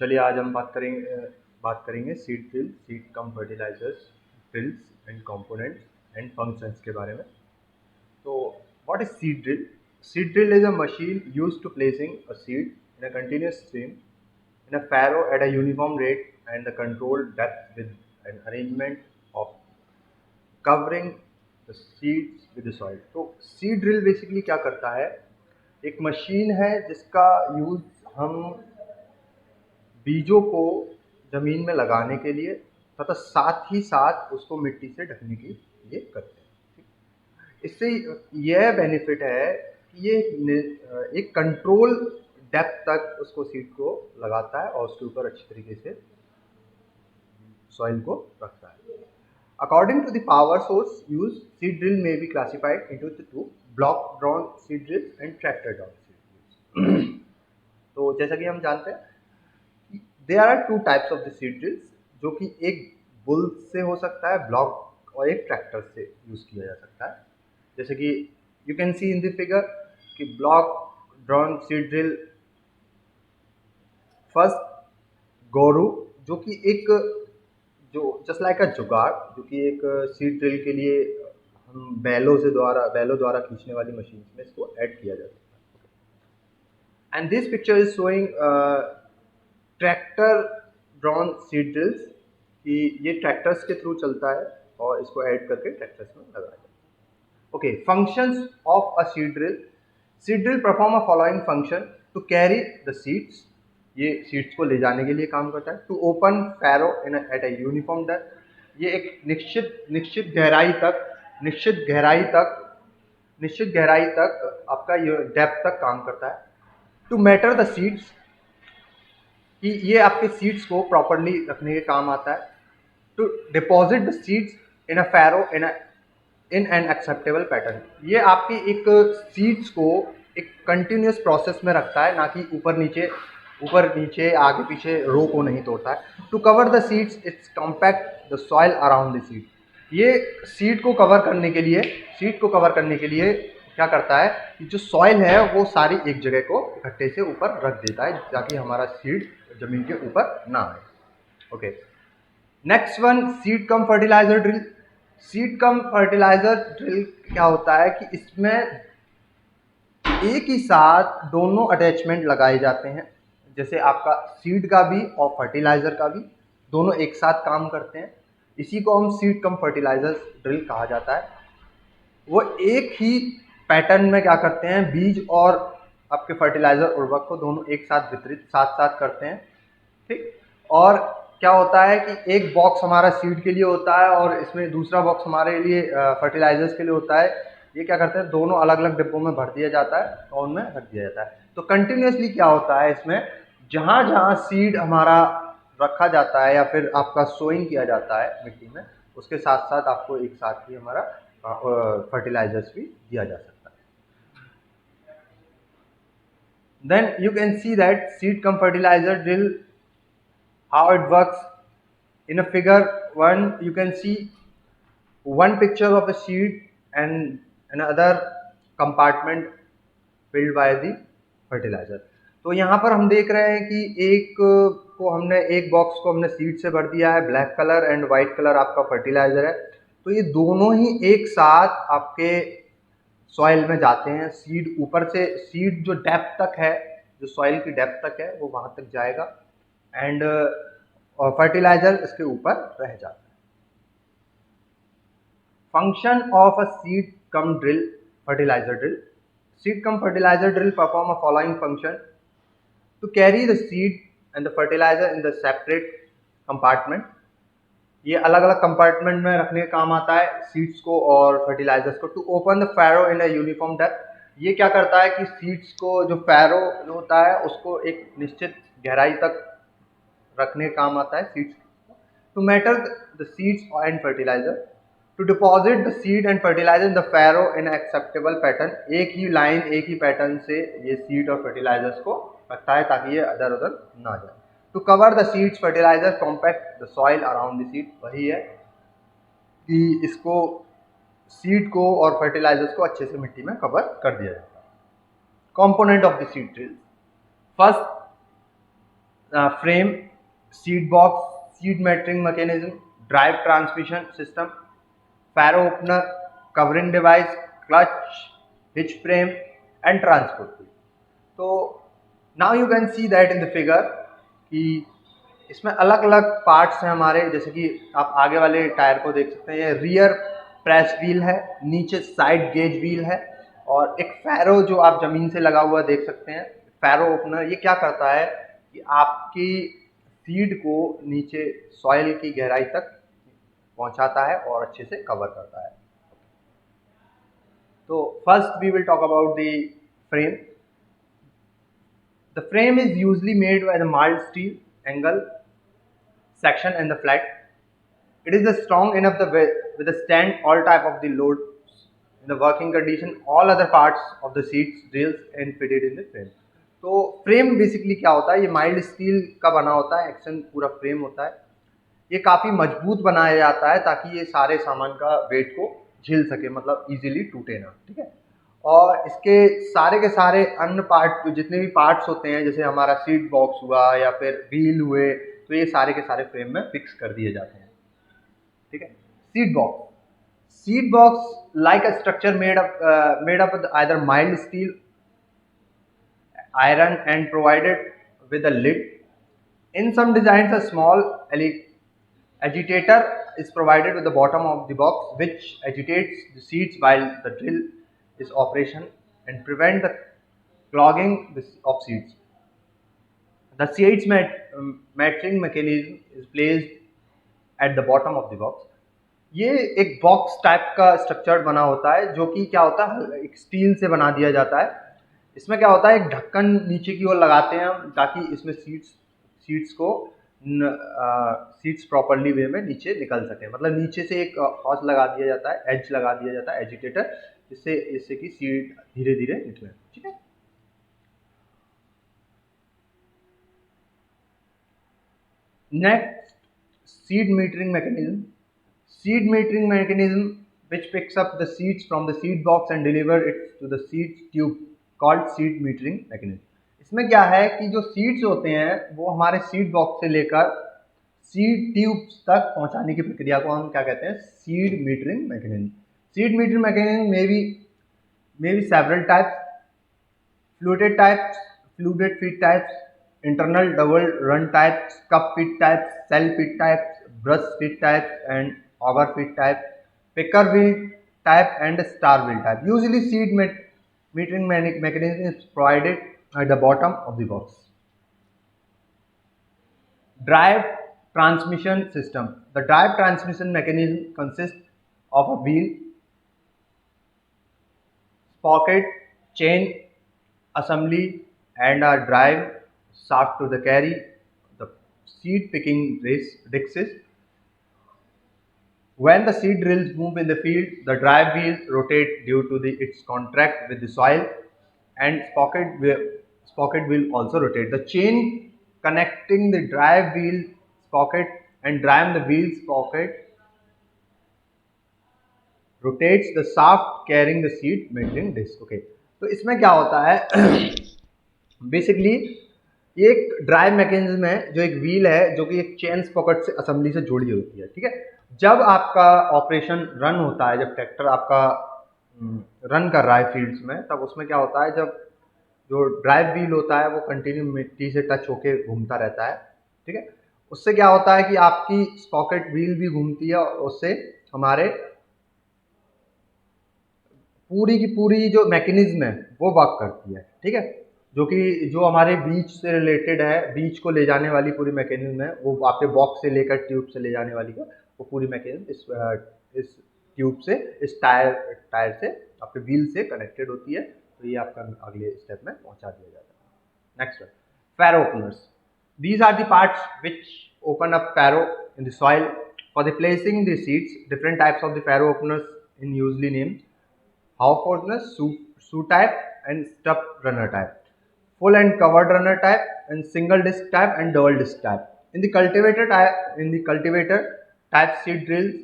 चलिए आज हम बात करेंगे seed drill, seed cum fertilisers, drills and components and functions के बारे में। तो what is seed drill? Seed drill is a machine used to placing a seed in a continuous stream in a furrow at a uniform rate and the controlled depth with an arrangement of covering the seeds with the soil। तो seed drill basically क्या करता है? एक machine है जिसका use हम बीजों को ज़मीन में लगाने के लिए तथा साथ ही साथ उसको मिट्टी से ढकने के लिए करते हैं। इससे यह बेनिफिट है कि ये एक कंट्रोल डेप्थ तक उसको सीड को लगाता है और उसके ऊपर अच्छी तरीके से सॉइल को रखता है। According to the power source use, seed drill में be classified into the two block drawn seed drill and tractor drawn seed drill. तो जैसा कि हम जानते हैं there are two types of the seed drills, जो कि एक बुल से हो सकता है ब्लॉक और एक ट्रैक्टर से यूज़ किया जा सकता है। जैसे कि you can see in the figure कि block drawn seed drill first गोरू, जो कि एक जो जस्ट लाइक अ जुगाड़, जो कि एक सीड ड्रिल के लिए हम बैलों द्वारा खींचने वाली मशीन में इसको ऐड किया जा सकता है। And this picture is showing tractor drawn seed drills, कि ये ट्रैक्टर्स के थ्रू चलता है और इसको ऐड करके ट्रैक्टर्स में लगाया जाता है। Okay, functions of a seed drill. Seed drill perform a following function to carry the seeds, ये सीड्स को ले जाने के लिए काम करता है। To open furrow in at a uniform depth, ये एक निश्चित गहराई तक आपका डेप्थ तक काम करता है। टू मैटर द सीड्स, कि ये आपके सीड्स को प्रॉपरली रखने के काम आता है। To deposit the seeds in a furrow in an acceptable pattern, ये आपकी एक सीड्स को एक कंटिन्यूस प्रोसेस में रखता है, ना कि ऊपर नीचे आगे पीछे रो को नहीं तोड़ता है। To cover the seeds its compact the soil around the seed, ये सीड को कवर करने के लिए क्या करता है कि जो सॉइल है वो सारी एक जगह को इकट्ठे से ऊपर रख देता है, ताकि हमारा सीड जमीन के ऊपर ना आए। Okay, next one, seed cum fertiliser drill. Seed cum fertiliser drill क्या होता है कि इसमें एक ही साथ दोनों अटैचमेंट लगाए जाते हैं, जैसे आपका सीड का भी और फर्टिलाइजर का भी, दोनों एक साथ काम करते हैं। इसी को हम सीड कम फर्टिलाइजर ड्रिल कहा जाता है। वो एक ही पैटर्न में क्या करते हैं, बीज और आपके फर्टिलाइजर उर्वरक को दोनों एक साथ वितरित साथ साथ करते हैं। ठीक, और क्या होता है कि एक बॉक्स हमारा सीड के लिए होता है और इसमें दूसरा बॉक्स हमारे लिए फर्टिलाइजर्स के लिए होता है। ये क्या करते हैं, दोनों अलग अलग डिब्बों में भर दिया जाता है और उनमें रख दिया जाता है। तो कंटिन्यूसली क्या होता है इसमें, जहाँ जहाँ सीड हमारा रखा जाता है या फिर आपका सोइंग किया जाता है मिट्टी में, उसके साथ साथ आपको एक साथ ही हमारा फर्टिलाइजर्स भी दिया जा सकता है। Then you can see that seed cum fertilizer drill, how it works. In a figure 1 you can see one picture of a seed and another compartment filled by the fertilizer। तो यहाँ पर हम देख रहे हैं कि एक बॉक्स को हमने सीड से भर दिया है, black colour and white colour आपका फर्टिलाइजर है। तो ये दोनों ही एक साथ आपके सॉइल में जाते हैं। सीड ऊपर से, सीड जो डेप्थ तक है, जो सॉइल की डेप्थ तक है वो वहाँ तक जाएगा एंड फर्टिलाइजर इसके ऊपर रह जाता है। Function of a seed cum drill fertiliser drill. Seed cum fertiliser drill perform a following function to carry the seed and the fertiliser in the separate compartment. ये अलग अलग कंपार्टमेंट में रखने का काम आता है सीड्स को और फर्टिलाइजर्स को। To open the furrow in a uniform depth, ये क्या करता है कि सीड्स को, जो फैरो होता है उसको एक निश्चित गहराई तक रखने का काम आता है seeds. To matter the seeds and fertiliser, to deposit the seed and fertiliser in the furrow in acceptable pattern, एक ही लाइन एक ही पैटर्न से ये सीड और फर्टिलाइजर्स को रखता है ताकि ये इधर उधर ना जाए। To cover the seeds fertiliser compact the soil around the seed, वही है कि इसको, सीड को और फर्टिलाइजर्स को अच्छे से मिट्टी में कवर कर दिया जाता है। Component of the seed drill. First, frame, seat box, seat metering mechanism, drive transmission system, faro opener, covering device, clutch, hitch frame, and transport wheel. तो now you can see that in the figure कि इसमें अलग अलग parts हैं हमारे, जैसे कि आप आगे वाले टायर को देख सकते हैं, ये रियर प्रेस व्हील है, नीचे साइड गेज व्हील है, और एक फैरो जो आप ज़मीन से लगा हुआ देख सकते हैं, फैरो ओपनर। ये क्या करता है कि आपकी सीड को नीचे सॉइल की गहराई तक पहुंचाता है और अच्छे से कवर करता है। तो first we will talk about the frame. The frame is usually made by the mild steel angle section and the flat. It is the strong enough with the stand all type of the load in the working condition. All other parts of the seats drills and fitted in the frame. तो frame basically क्या होता है, ये mild steel का बना होता है, action पूरा फ्रेम होता है। ये काफ़ी मजबूत बनाया जाता है ताकि ये सारे सामान का वेट को झेल सके, मतलब इजीली टूटे ना, ठीक है। और इसके सारे के सारे अन्य पार्ट जितने भी पार्ट्स होते हैं, जैसे हमारा सीट बॉक्स हुआ या फिर व्हील हुए, तो ये सारे के सारे फ्रेम में फिक्स कर दिए जाते हैं, ठीक है। Seat box like a structure made up with either mild steel iron and provided with a lid. In some designs, a small agitator is provided with the bottom of the box, which agitates the seats while the drill is operation and prevent the clogging of seats. The seats matching mechanism is placed at the bottom of the box. ये एक box type का structure बना होता है, जो कि क्या होता है, एक स्टील से बना दिया जाता है। इसमें क्या होता है, एक ढक्कन नीचे की ओर लगाते हैं हम, ताकि इसमें सीट्स प्रॉपरली वे में नीचे निकल सके। मतलब नीचे से एक हॉज लगा दिया जाता है, एज लगा दिया जाता है, एजिटेटर, जिससे कि सीट धीरे धीरे निकले, ठीक है। Next, seat metering mechanism. Seat metering mechanism which picks up the seats from the seat box and deliver it to the seat tube called seat metering mechanism. इसमें क्या है कि जो सीट्स होते हैं वो हमारे सीट बॉक्स से लेकर सीट ट्यूब्स तक पहुंचाने की प्रक्रिया को हम क्या कहते हैं, seat metering mechanism. Seat metering mechanism may be several types: fluted feed types, internal double run types, cup feed types, cell feed types, brush feed types, and auger feed type, picker wheel type, and star wheel type. Usually, metering mechanism is provided at the bottom of the box. Drive transmission system. The drive transmission mechanism consists of a wheel, sprocket, chain assembly, and a drive shaft to the carry the seed picking discs. When the seed drills move in the field, the drive wheel rotate due to its contact with the soil, and sprocket will also rotate. The chain connecting the drive wheel sprocket and drive the wheel sprocket rotates the shaft carrying the seed metering disc. Okay, तो इसमें क्या होता है basically ये एक drive mechanism है, जो एक व्हील है जो कि एक चेन स्पॉकेट से असेंबली से जुड़ी होती है, ठीक है। जब आपका ऑपरेशन रन होता है, जब ट्रैक्टर आपका रन कर रहा है फील्ड्स में, तब उसमें क्या होता है, जब जो ड्राइव व्हील होता है वो कंटिन्यू मिट्टी से टच होके घूमता रहता है, ठीक है। उससे क्या होता है कि आपकी स्पॉकेट व्हील भी घूमती है और उससे हमारे पूरी की पूरी जो मैकेनिज्म है वो वर्क करती है, ठीक है। जो हमारे बीच से रिलेटेड है, बीच को ले जाने वाली पूरी मैकेनिज्म है, वो आपके बॉक्स से लेकर ट्यूब से ले जाने वाली का वो पूरी मैकेनिज्म इस ट्यूब से, इस टायर से, आपके व्हील से कनेक्टेड होती है। तो ये आपका अगले स्टेप में पहुंचा दिया जाता है। Next one, pharaoh openers. These are the parts which open up furrow in the soil for the placing the seeds. Different types of the furrow openers in usually named half openers, shoe type, and stub runner type, full and covered runner type, and single disc type and double disc type. In the cultivator type seed drills,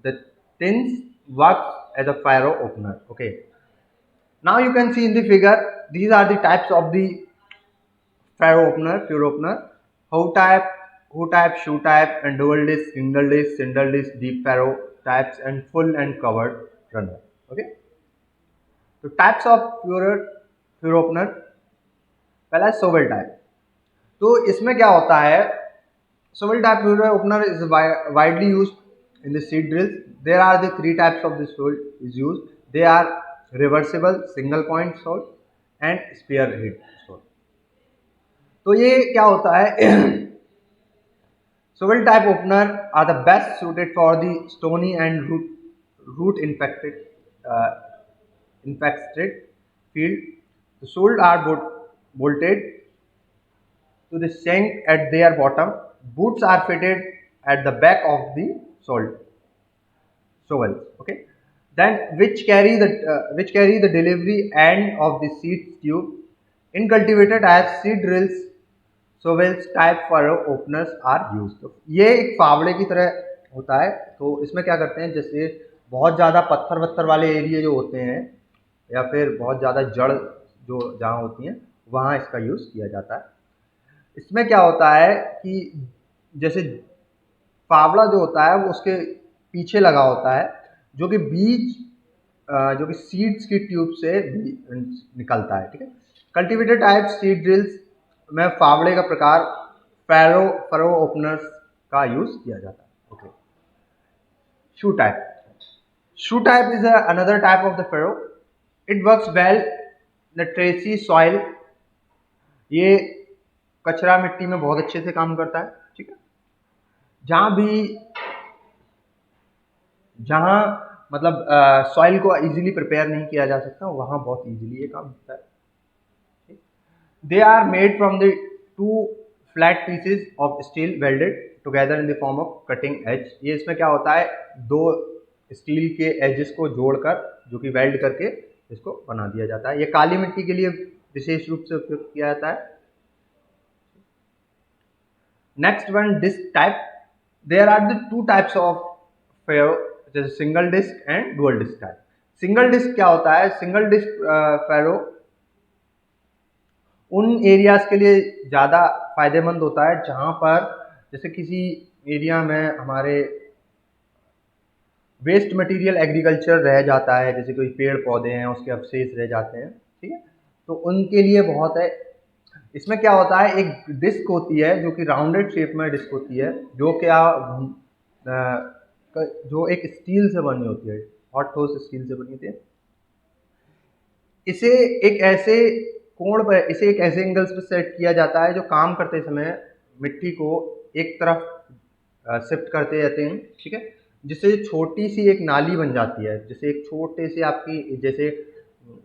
the tins works as a furrow opener. Okay. Now you can see in the figure, these are the types of the furrow opener, furrow opener, hoe type, shoe type, and dual disc, single disc, deep furrow types, and full and covered runner. Okay. तो types of furrow opener, पहला है shovel type. तो इसमें क्या होता है, shovel type furrow opener is widely used in the seed drills. There are the three types of this tool is used. They are reversible single point sole and spear head sole. तो ये क्या होता है, shovel type opener are the best suited for the stony and root infested field. The soles are bolted to the shank at their bottom. Boots are fitted at the back of the shovel. Okay, then which carry the delivery end of the seed tube. In cultivated as seed drills, shovels type furrow openers are used. तो ये एक फावड़े की तरह होता है। तो इसमें क्या करते हैं, जैसे बहुत ज़्यादा पत्थर वत्थर वाले एरिया जो होते हैं या फिर बहुत ज़्यादा जड़ जो जहाँ होती हैं वहाँ इसका यूज़ किया जाता है। इसमें क्या होता है कि जैसे फावड़ा जो होता है वो उसके पीछे लगा होता है, जो कि बीज जो कि सीड्स की ट्यूब से निकलता है। ठीक है, कल्टिवेटेड टाइप सीड ड्रिल्स में फावड़े का प्रकार फरो ओपनर्स का यूज किया जाता है। Okay, shoe type is another type of the furrow. It works well the Tracy soil. ये कचरा मिट्टी में बहुत अच्छे से काम करता है। ठीक है, जहाँ मतलब सॉइल को इजीली प्रिपेयर नहीं किया जा सकता वहाँ बहुत इजीली ये काम होता है। They are made from the two flat pieces of steel welded together in the form of cutting edge. ये इसमें क्या होता है, दो स्टील के एजेस को जोड़कर जो कि वेल्ड करके इसको बना दिया जाता है। ये काली मिट्टी के लिए विशेष रूप से उपयोग किया जाता है। Next one, disc type. There are the two types of furrow, जैसे single disc and dual disc type. Single disc क्या होता है, सिंगल डिस्क फेरो उन एरियाज के लिए ज़्यादा फायदेमंद होता है जहाँ पर जैसे किसी एरिया में हमारे वेस्ट मटेरियल एग्रीकल्चर रह जाता है, जैसे कोई पेड़ पौधे हैं उसके अवशेष रह जाते हैं। ठीक है, तो उनके लिए बहुत है। इसमें क्या होता है, एक डिस्क होती है जो कि राउंडेड शेप में डिस्क होती है, जो क्या जो एक स्टील से बनी होती है, हॉट ठोस स्टील से बनी होती है। इसे एक ऐसे कोण पर, इसे एक ऐसे एंगल्स पर सेट किया जाता है जो काम करते समय मिट्टी को एक तरफ शिफ्ट करते रहते हैं। ठीक है, जिससे छोटी सी एक नाली बन जाती है। जैसे एक छोटे से आपकी जैसे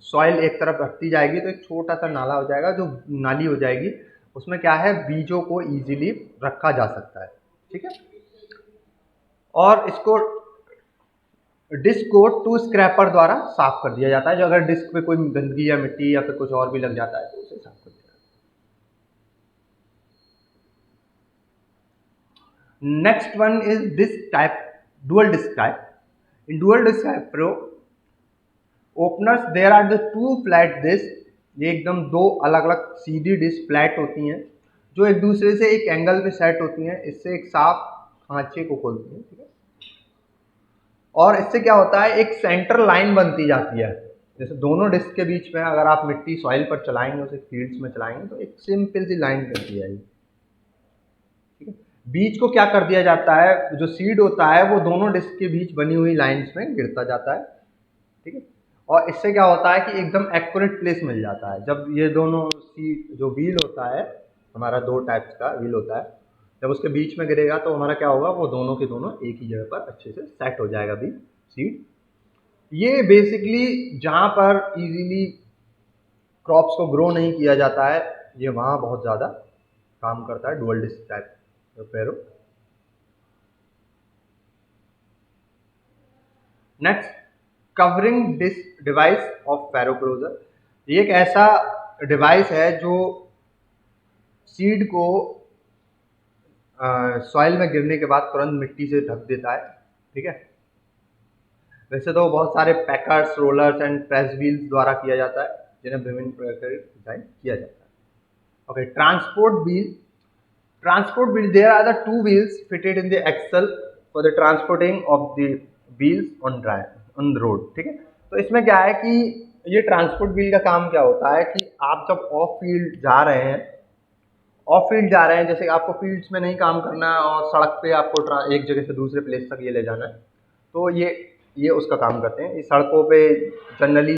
सॉइल एक तरफ रखती जाएगी तो एक छोटा सा नाला हो जाएगा, जो नाली हो जाएगी उसमें क्या है, बीजों को इजीली रखा जा सकता है। ठीक है, और इसको डिस्क को टू स्क्रैपर द्वारा साफ कर दिया जाता है। जो अगर डिस्क पे कोई गंदगी या मिट्टी या फिर कुछ और भी लग जाता है तो उसे साफ कर दिया जाता है। Next one is disc type, dual disc type. In dual disc type pro openers there are the two flat disc. ये एकदम दो अलग अलग सीधी डिस्क फ्लैट होती हैं जो एक दूसरे से एक एंगल पे सेट होती हैं। इससे एक साफ खांचे को खोलती हैं। ठीक है, और इससे क्या होता है, एक सेंटर लाइन बनती जाती है। जैसे दोनों डिस्क के बीच में अगर आप मिट्टी सॉइल पर चलाएंगे, उसे फील्ड्स में चलाएंगे तो एक सिंपल सी लाइन बनती जाएगी। ठीक है, बीज को क्या कर दिया जाता है, जो सीड होता है वो दोनों डिस्क के बीच बनी हुई लाइंस में गिरता जाता है। ठीक है, और इससे क्या होता है कि एकदम एक्यूरेट प्लेस मिल जाता है। जब ये दोनों सीड, जो व्हील होता है हमारा, दो टाइप्स का व्हील होता है, जब उसके बीच में गिरेगा तो हमारा क्या होगा, वो दोनों के दोनों एक ही जगह पर अच्छे से सेट हो जाएगा बीज सीड। ये बेसिकली जहाँ पर इजीली क्रॉप्स को ग्रो नहीं किया जाता है, ये वहाँ बहुत ज़्यादा काम करता है dual disc type furrow. Next, covering disc device of furrow closure. ये एक ऐसा डिवाइस है जो सीड को सॉइल में गिरने के बाद तुरंत मिट्टी से ढक देता है। ठीक है, वैसे तो बहुत सारे packers, rollers and press wheels द्वारा किया जाता है, जिन्हें विभिन्न प्रकार से डिजाइन किया जाता है। Okay, transport wheel, there are the two wheels fitted in the axle for the transporting of the wheels on the road, ठीक है। तो इसमें क्या है कि ये ट्रांसपोर्ट व्हील का काम क्या होता है कि आप जब ऑफ फील्ड जा रहे हैं, जैसे आपको फील्ड्स में नहीं काम करना है और सड़क पे आपको एक जगह से दूसरे प्लेस तक ये ले जाना है, तो ये उसका काम करते हैं। इस सड़कों पे जनरली